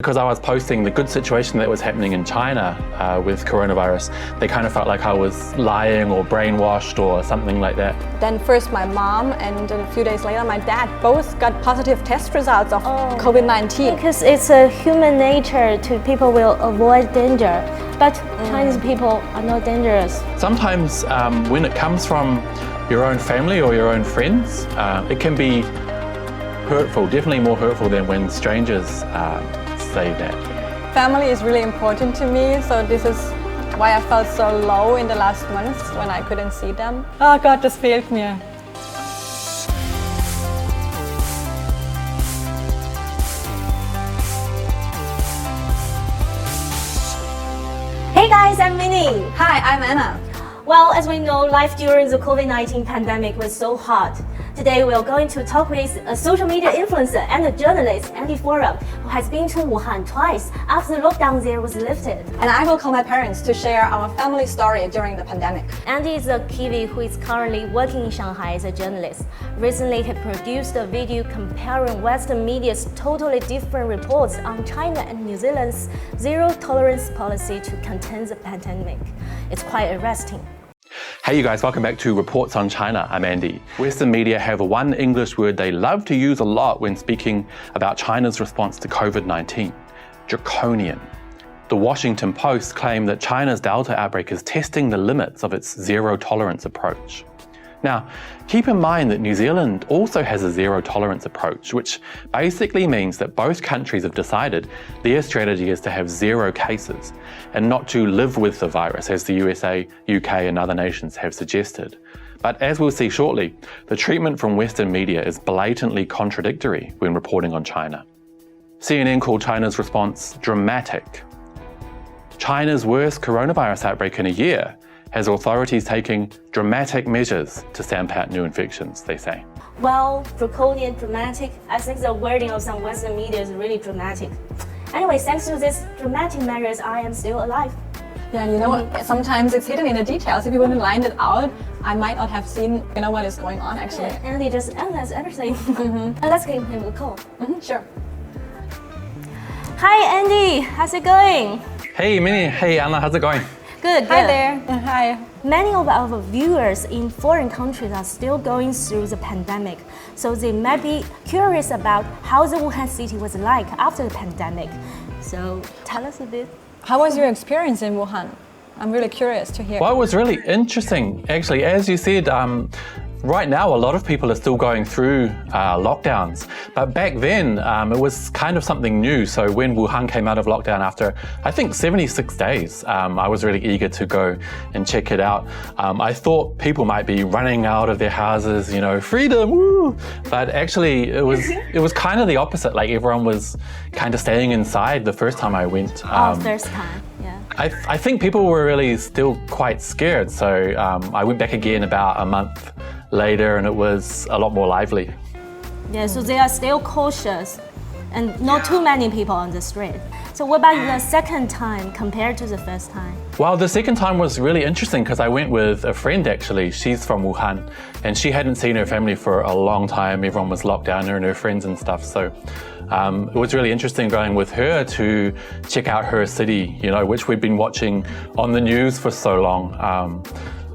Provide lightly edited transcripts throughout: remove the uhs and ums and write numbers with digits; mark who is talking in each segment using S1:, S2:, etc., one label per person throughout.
S1: Because I was posting the good situation that was happening in China with coronavirus, they kind of felt like I was lying or brainwashed or something like that.
S2: Then first my mom and a few days later my dad both got positive test results of COVID-19.
S3: Because it's a human nature to people will avoid danger, but Chinese people are not dangerous.
S1: Sometimes when it comes from your own family or your own friends, it can be hurtful, definitely more hurtful than when strangers say that.
S2: Family is really important to me, so this is why I felt so low in the last months when I couldn't see them. Oh Gott, das fehlt mir.
S3: Hey guys, I'm Minnie.
S2: Hi, I'm Anna.
S3: Well, as we know, life during the COVID-19 pandemic was so hard. Today we are going to talk with a social media influencer and a journalist, Andy Forum, who has been to Wuhan twice after the lockdown there was lifted.
S2: And I will call my parents to share our family story during the pandemic.
S3: Andy is a Kiwi who is currently working in Shanghai as a journalist. Recently, he produced a video comparing Western media's totally different reports on China and New Zealand's zero-tolerance policy to contain the pandemic. It's quite arresting.
S1: Hey you guys, welcome back to Reports on China. I'm Andy. Western media have one English word they love to use a lot when speaking about China's response to COVID-19: draconian. The Washington Post claimed that China's Delta outbreak is testing the limits of its zero-tolerance approach. Now, keep in mind that New Zealand also has a zero-tolerance approach, which basically means that both countries have decided their strategy is to have zero cases and not to live with the virus, as the USA, UK and other nations have suggested. But as we'll see shortly, the treatment from Western media is blatantly contradictory when reporting on China. CNN called China's response dramatic. China's worst coronavirus outbreak in a year has authorities taking dramatic measures to stamp out new infections, they say.
S3: Well, draconian, dramatic, I think the wording of some Western media is really dramatic. Anyway, thanks to these dramatic measures, I am still alive.
S2: Yeah, and you know what? Sometimes it's hidden in the details. If you wouldn't line it out, I might not have seen, what is going on actually.
S3: Yeah, Andy just analyzed everything. Let's give him a call.
S2: Sure.
S3: Hi, Andy. How's it going?
S1: Hey Minnie, hey Anna, how's it going?
S3: Good.
S2: Hi there. Hi.
S3: Many of our viewers in foreign countries are still going through the pandemic, so they might be curious about how the Wuhan city was like after the pandemic. So tell us a bit.
S2: How was your experience in Wuhan? I'm really curious to hear.
S1: Well, it was really interesting, actually. As you said, right now, a lot of people are still going through lockdowns. But back then, it was kind of something new. So when Wuhan came out of lockdown after, I think, 76 days, I was really eager to go and check it out. I thought people might be running out of their houses, freedom, woo! But actually, it was kind of the opposite. Like everyone was kind of staying inside the first time I went.
S3: First time, yeah.
S1: I think people were really still quite scared. So I went back again about a month later and it was a lot more lively.
S3: Yeah, so they are still cautious and not too many people on the street. So what about the second time compared to the first time?
S1: Well, the second time was really interesting because I went with a friend actually. She's from Wuhan and she hadn't seen her family for a long time. Everyone was locked down, her and her friends and stuff. So it was really interesting going with her to check out her city, which we'd been watching on the news for so long.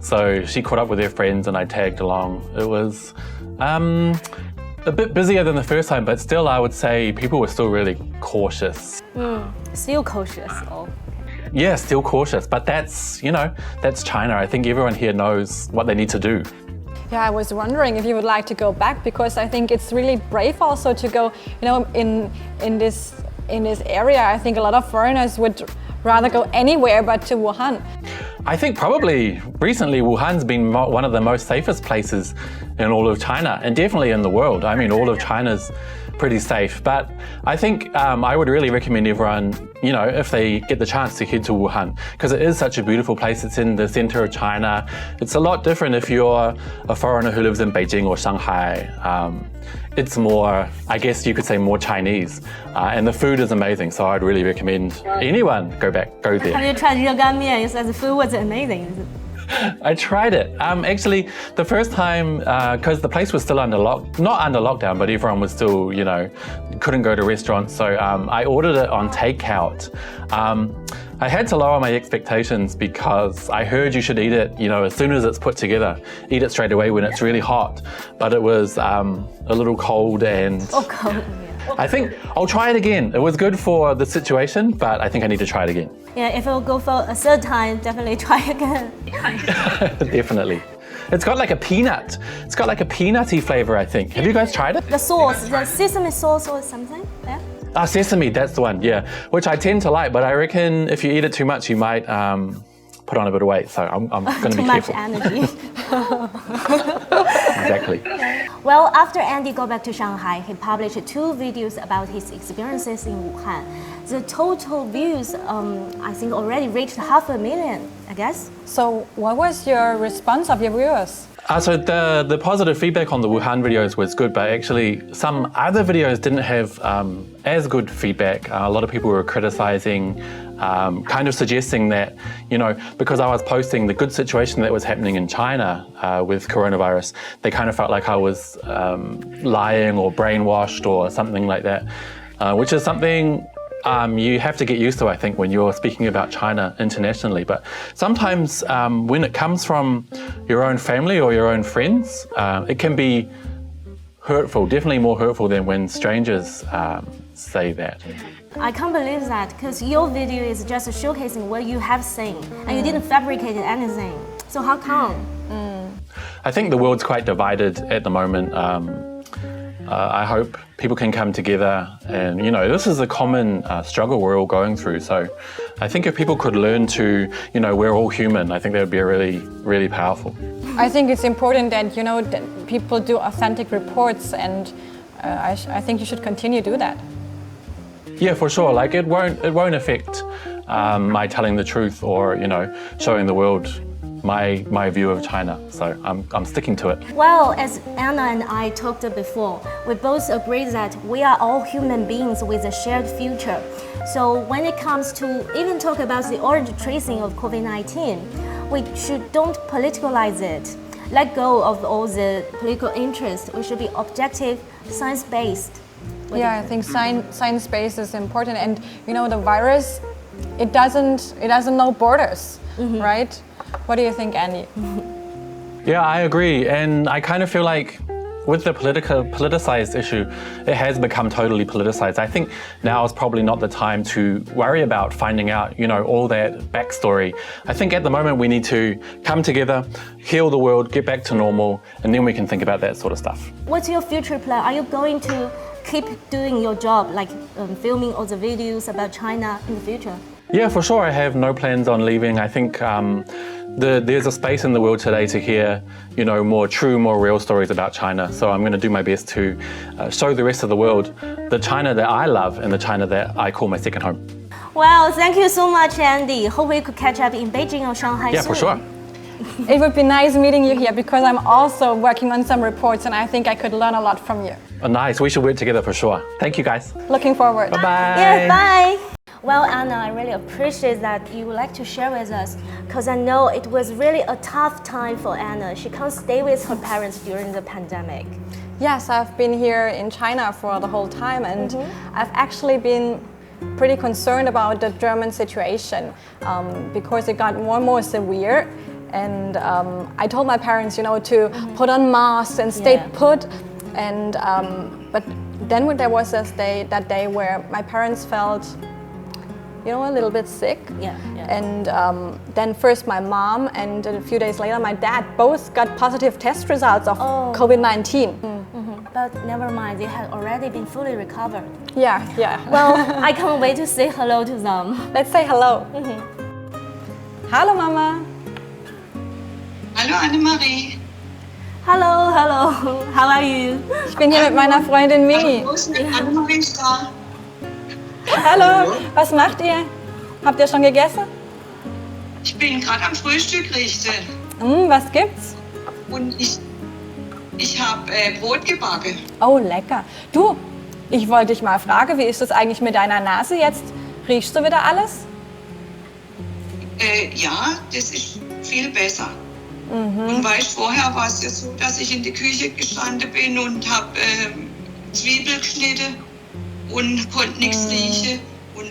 S1: So she caught up with her friends and I tagged along. It was a bit busier than the first time, but still I would say people were still really cautious.
S3: Still cautious. Oh.
S1: Yeah, still cautious, but that's China. I think everyone here knows what they need to do.
S2: Yeah, I was wondering if you would like to go back because I think it's really brave also to go, in this area. I think a lot of foreigners would rather go anywhere but to Wuhan.
S1: I think probably recently Wuhan's been one of the most safest places in all of China and definitely in the world. I mean, all of China's pretty safe, but I think I would really recommend everyone, if they get the chance to head to Wuhan, because it is such a beautiful place. It's in the center of China. It's a lot different if you're a foreigner who lives in Beijing or Shanghai. It's more, I guess you could say, more Chinese. And the food is amazing, so I'd really recommend anyone go there.
S3: Have you tried 热干面? You said the food was amazing.
S1: I tried it. Actually, the first time, because the place was still not under lockdown, but everyone was still, couldn't go to restaurants. So I ordered it on takeout. I had to lower my expectations because I heard you should eat it, as soon as it's put together. Eat it straight away when it's really hot. But it was a little cold and...
S3: Oh, cold, yeah.
S1: I think I'll try it again. It was good for the situation, but I think I need to try it again.
S3: Yeah, if I'll go for a third time, definitely try again.
S1: Definitely. It's got like a peanut. It's got like a peanutty flavor, I think. Have you guys tried it?
S3: The sauce, the sesame sauce or something, yeah?
S1: Sesame, that's the one, yeah. Which I tend to like, but I reckon if you eat it too much, you might put on a bit of weight. So I'm going to be careful.
S3: Too much energy.
S1: Exactly.
S3: Well, after Andy got back to Shanghai, he published 2 videos about his experiences in Wuhan. The total views, I think, already reached 500,000, I guess.
S2: So what was your response of your viewers?
S1: So the positive feedback on the Wuhan videos was good, but actually some other videos didn't have as good feedback. A lot of people were criticizing, kind of suggesting that, because I was posting the good situation that was happening in China with coronavirus, they kind of felt like I was lying or brainwashed or something like that, which is something you have to get used to, I think, when you're speaking about China internationally. But sometimes when it comes from your own family or your own friends, it can be hurtful, definitely more hurtful than when strangers say that.
S3: I can't believe that, because your video is just showcasing what you have seen, and you didn't fabricate anything. So how come?
S1: I think the world's quite divided at the moment. I hope people can come together, and this is a common struggle we're all going through. So I think if people could learn to, we're all human, I think that would be really, really powerful.
S2: I think it's important that, that people do authentic reports, and I think you should continue to do that.
S1: Yeah, for sure. Like it won't affect my telling the truth or, showing the world my view of China. So I'm sticking to it.
S3: Well, as Anna and I talked before, we both agree that we are all human beings with a shared future. So when it comes to even talk about the origin tracing of COVID-19, we don't politicalize it. Let go of all the political interest. We should be objective, science-based.
S2: Yeah, I think science-based is important, and the virus, it doesn't know borders, right? What do you think, Andy?
S1: Yeah, I agree, and I kind of feel like with the politicized issue, it has become totally politicized. I think now is probably not the time to worry about finding out, all that backstory. I think at the moment we need to come together, heal the world, get back to normal, and then we can think about that sort of stuff.
S3: What's your future plan? Are you going to keep doing your job, like filming all the videos about China in the future?
S1: Yeah, for sure. I have no plans on leaving. I think there's a space in the world today to hear, more true, more real stories about China. So I'm going to do my best to show the rest of the world the China that I love and the China that I call my second home.
S3: Well, thank you so much, Andy. Hope we could catch up in Beijing or Shanghai soon.
S1: For sure.
S2: It would be nice meeting you here, because I'm also working on some reports, and I think I could learn a lot from you.
S1: Oh, nice. We should work together for sure. Thank you, guys.
S2: Looking forward.
S1: Bye-bye.
S3: Yeah, bye. Well, Anna, I really appreciate that you would like to share with us, because I know it was really a tough time for Anna. She can't stay with her parents during the pandemic.
S2: Yes, I've been here in China for the whole time, and I've actually been pretty concerned about the German situation because it got more and more severe. And I told my parents, to put on masks and stay put. And but then there was that day where my parents felt, a little bit sick. And then first my mom, and a few days later my dad both got positive test results of COVID-19.
S3: But never mind, they had already been fully recovered.
S2: Yeah.
S3: Well, I can't wait to say hello to them.
S2: Let's say hello. Hallo Mama.
S4: Hallo Annemarie.
S3: Hallo. How are you?
S2: Ich bin hier mit meiner Freundin Mimi.
S4: Annemarie ist da.
S2: Hallo, was macht ihr? Habt ihr schon gegessen?
S4: Ich bin gerade am Frühstück richten.
S2: Was gibt's?
S4: Und ich habe Brot gebacken.
S2: Oh, lecker. Du, ich wollte dich mal fragen, wie ist es eigentlich mit deiner Nase jetzt? Riechst du wieder alles?
S4: Ja, das ist viel besser. Und weißt, vorher war es ja so, dass ich in die Küche gestanden bin und habe Zwiebel geschnitten und konnte nichts riechen.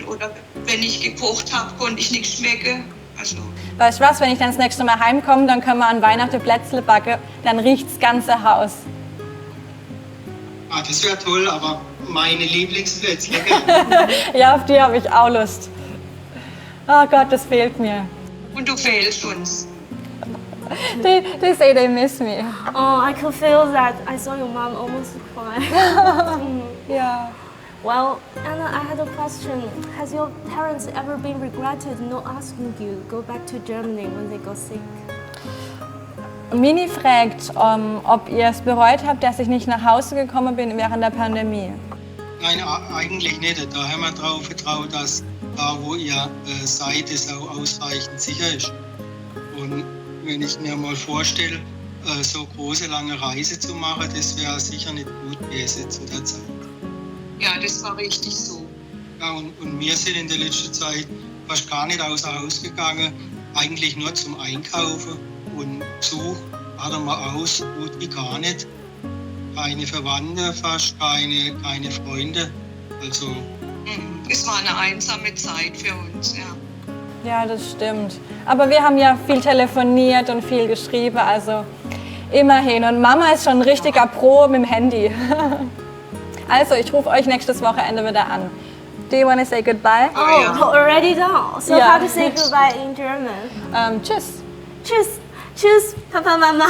S4: Oder wenn ich gekocht habe, konnte ich nichts schmecken. Also,
S2: Weißt du was, wenn ich dann das nächste Mal heimkomme, dann können wir an Weihnachten Plätzle backen, dann riecht das ganze Haus.
S5: Ah, das wäre toll, aber meine Lieblingsplätzle.
S2: Ja, auf die habe ich auch Lust. Oh Gott, das fehlt mir.
S4: und du fehlst uns.
S2: They say they miss me.
S3: Oh, I could feel that. I saw your mom almost cry.
S2: Yeah.
S3: Well, Anna, I had a question. Has your parents ever been regretted not asking you go back to Germany when they got sick?
S2: Mini fragt, ob ihr es bereut habt, dass ich nicht nach Hause gekommen bin während der Pandemie.
S5: Nein, eigentlich nicht. Da haben wir darauf vertraut, dass da, wo ihr seid, es auch ausreichend sicher ist. Und wenn ich mir mal vorstelle, so große, lange Reise zu machen, das wäre sicher nicht gut gewesen zu der Zeit.
S4: Ja, das war richtig so.
S5: Ja, und wir sind in der letzten Zeit fast gar nicht außer Haus gegangen, eigentlich nur zum Einkaufen. Und Besuch hatten wir aus, gut wie gar nicht. Keine Verwandte, fast keine Freunde. Also
S4: Es war eine einsame Zeit für uns, ja.
S2: Ja, das stimmt. Aber wir haben ja viel telefoniert und viel geschrieben, also immerhin. Und Mama ist schon ein richtiger Pro mit dem Handy. Also, ich rufe euch nächstes Wochenende wieder an. Do you want to say goodbye?
S3: Oh, already done. So
S2: Yeah.
S3: how to say goodbye in German?
S2: Tschüss.
S3: Tschüss. Tschüss, Papa, Mama,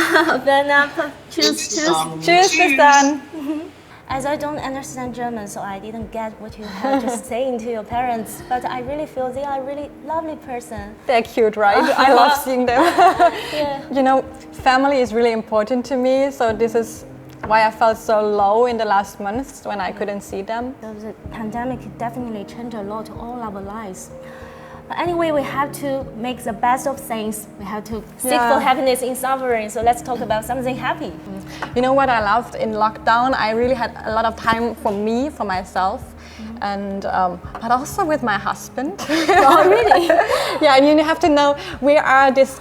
S3: Bernhard. Tschüss, tschüss.
S2: Tschüss, bis dann.
S3: As I don't understand German, so I didn't get what you have just saying to your parents. But I really feel they are a really lovely person.
S2: They're cute, right? I love seeing them.
S3: Yeah.
S2: You know, family is really important to me, so this is why I felt so low in the last months when I couldn't see them.
S3: The pandemic definitely changed a lot to all our lives. But anyway, we have to make the best of things. We have to seek
S2: Yeah.
S3: for happiness in suffering. So let's talk about something happy.
S2: You know what I loved in lockdown? I really had a lot of time for me, for myself, and but also with my husband.
S3: Oh, really?
S2: Yeah, and you have to know we are this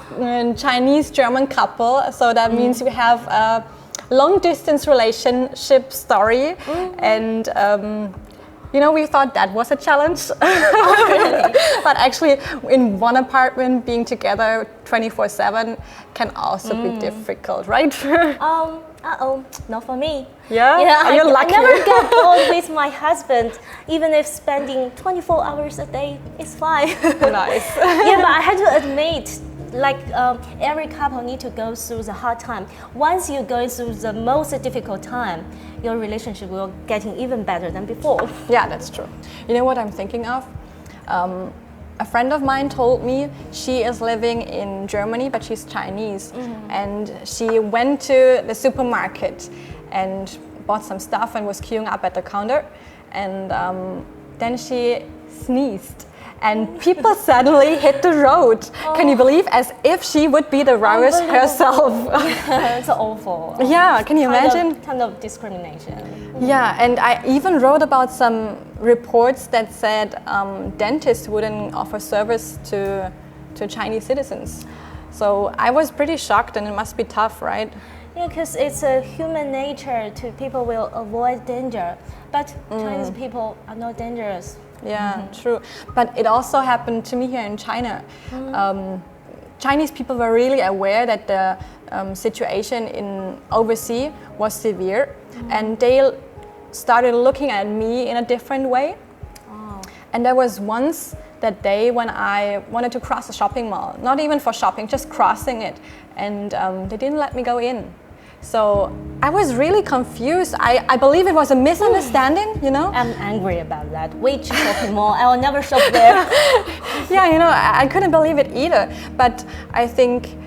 S2: Chinese-German couple, so that means we have a long-distance relationship story, and you know, we thought that was a challenge. But actually, in one apartment, being together 24/7 can also be difficult, right?
S3: Not for me.
S2: Yeah?
S3: Yeah,
S2: Are you lucky?
S3: I never get bored with my husband, even if spending 24 hours a day is fine.
S2: Nice.
S3: Yeah, but I had to admit, like every couple need to go through the hard time. Once you're going through the most difficult time, your relationship will getting even better than before.
S2: Yeah, that's true. You know what I'm thinking of? A friend of mine told me she is living in Germany, but she's Chinese, and she went to the supermarket and bought some stuff and was queuing up at the counter, and then she sneezed. And people suddenly hit the road. Can you believe? As if she would be the virus herself.
S3: It's awful.
S2: Yeah, can you imagine?
S3: Kind of discrimination.
S2: Yeah, and I even wrote about some reports that said dentists wouldn't offer service to Chinese citizens. So I was pretty shocked, and it must be tough, right?
S3: Yeah, because it's a human nature to people will avoid danger, but Chinese people are not dangerous.
S2: Yeah, true. But it also happened to me here in China. Chinese people were really aware that the situation in overseas was severe, and they started looking at me in a different way. And there was once that day when I wanted to cross a shopping mall, not even for shopping, just crossing it, and they didn't let me go in. So I was really confused. I believe it was a misunderstanding, you know?
S3: I'm angry about that. Which shopping mall? I will never shop there.
S2: Yeah, you know, I couldn't believe it either. But I think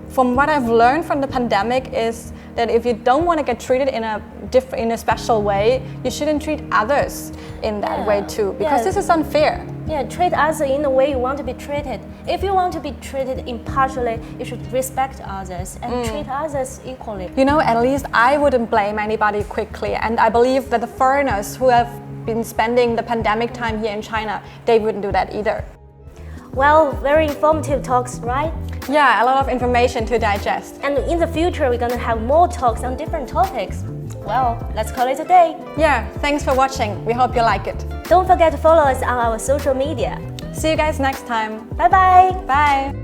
S2: from what I've learned from the pandemic is that if you don't want to get treated in a special way, you shouldn't treat others in that way too, because this is unfair.
S3: Yeah, treat others in the way you want to be treated. If you want to be treated impartially, you should respect others and treat others equally.
S2: You know, at least I wouldn't blame anybody quickly, and I believe that the foreigners who have been spending the pandemic time here in China, they wouldn't do that either.
S3: Well, very informative talks, right?
S2: Yeah, a lot of information to digest.
S3: And in the future, we're gonna have more talks on different topics. Well, let's call it a day.
S2: Yeah, thanks for watching. We hope you like it.
S3: Don't forget to follow us on our social media.
S2: See you guys next time.
S3: Bye bye.
S2: Bye.